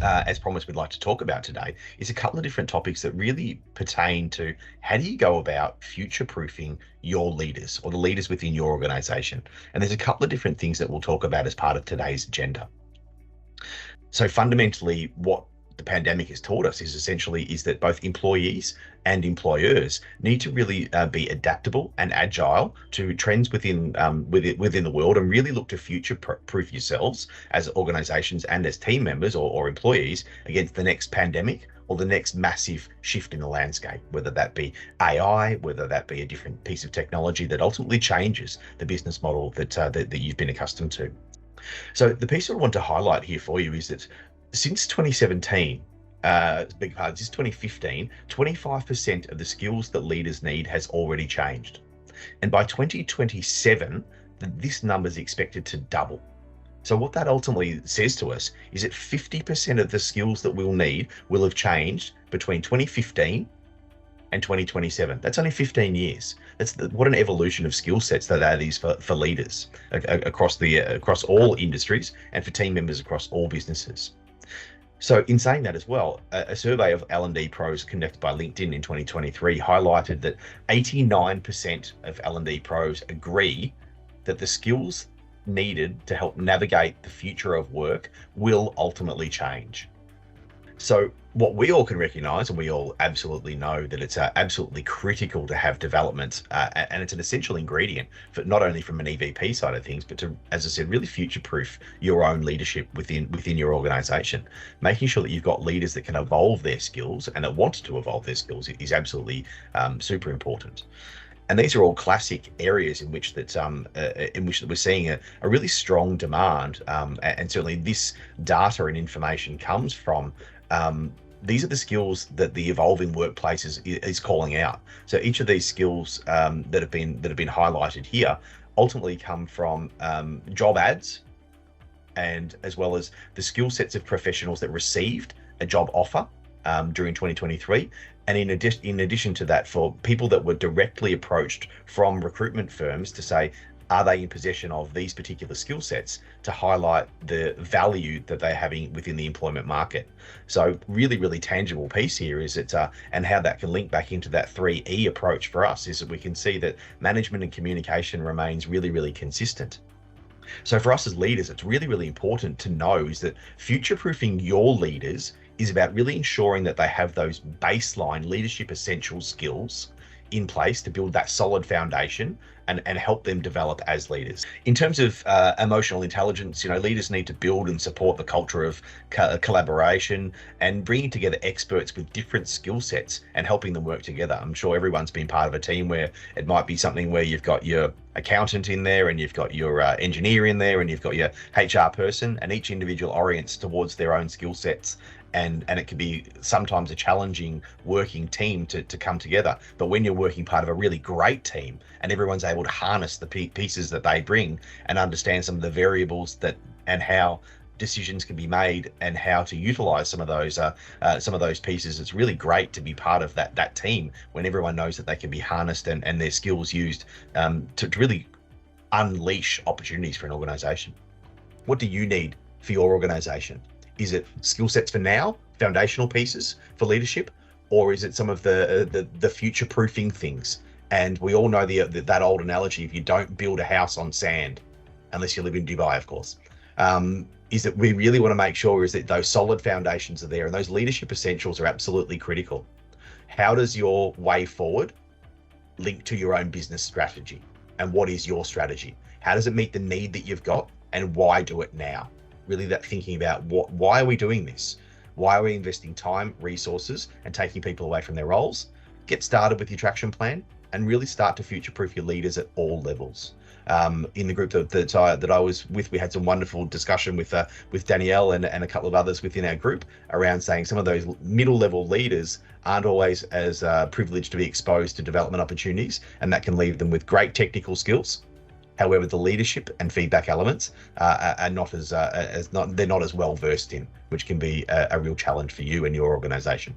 as promised, we'd like to talk about today is a couple of different topics that really pertain to how do you go about future-proofing your leaders or the leaders within your organization. And there's a couple of different things that we'll talk about as part of today's agenda. So fundamentally, what the pandemic has taught us is that both employees and employers need to really be adaptable and agile to trends within the world, and really look to future-proof yourselves as organizations and as team members or employees against the next pandemic or the next massive shift in the landscape, whether that be AI, whether that be a different piece of technology that ultimately changes the business model that you've been accustomed to. So the piece I want to highlight here for you is that since 2017, since 2015, 25% of the skills that leaders need has already changed. And by 2027, this number is expected to double. So what that ultimately says to us is that 50% of the skills that we'll need will have changed between 2015 and 2027. That's only 15 years. What an evolution of skill sets that is for leaders across all industries and for team members across all businesses. So in saying that as well, a survey of L&D pros conducted by LinkedIn in 2023 highlighted that 89% of L&D pros agree that the skills needed to help navigate the future of work will ultimately change. So what we all can recognize, and we all absolutely know, that it's absolutely critical to have development, and it's an essential ingredient for not only from an EVP side of things, but to, as I said, really future-proof your own leadership within your organization. Making sure that you've got leaders that can evolve their skills and that want to evolve their skills is absolutely super important. And these are all classic areas in which that we're seeing a really strong demand, and certainly this data and information comes from. These are the skills that the evolving workplace is calling out. So each of these skills that have been highlighted here ultimately come from job ads, and as well as the skill sets of professionals that received a job offer during 2023. And in addition to that, for people that were directly approached from recruitment firms to say, are they in possession of these particular skill sets, to highlight the value that they're having within the employment market. So really, really tangible piece here is and how that can link back into that 3E approach for us is that we can see that management and communication remains really, really consistent. So for us as leaders, it's really, really important to know is that future-proofing your leaders is about really ensuring that they have those baseline leadership essential skills in place to build that solid foundation and help them develop as leaders. In terms of emotional intelligence, leaders need to build and support the culture of collaboration and bringing together experts with different skill sets and helping them work together. I'm sure everyone's been part of a team where it might be something where you've got your accountant in there and you've got your engineer in there and you've got your HR person, and each individual orients towards their own skill sets. And it can be sometimes a challenging working team to come together. But when you're working part of a really great team and everyone's able to harness the pieces that they bring and understand some of the variables and how decisions can be made and how to utilize some of those pieces, it's really great to be part of that team when everyone knows that they can be harnessed and their skills used to really unleash opportunities for an organization. What do you need for your organization? Is it skill sets for now, foundational pieces for leadership, or is it some of the future-proofing things? And we all know that old analogy: if you don't build a house on sand, unless you live in Dubai, of course, is that we really want to make sure is that those solid foundations are there, and those leadership essentials are absolutely critical. How does your way forward link to your own business strategy? And what is your strategy? How does it meet the need that you've got, and why do it now? Really that thinking about why are we doing this? Why are we investing time, resources, and taking people away from their roles? Get started with your traction plan and really start to future-proof your leaders at all levels. In the group that I was with, we had some wonderful discussion with Danielle and a couple of others within our group around saying some of those middle-level leaders aren't always as privileged to be exposed to development opportunities, and that can leave them with great technical skills. However, the leadership and feedback elements are not as well versed in, which can be a real challenge for you and your organization.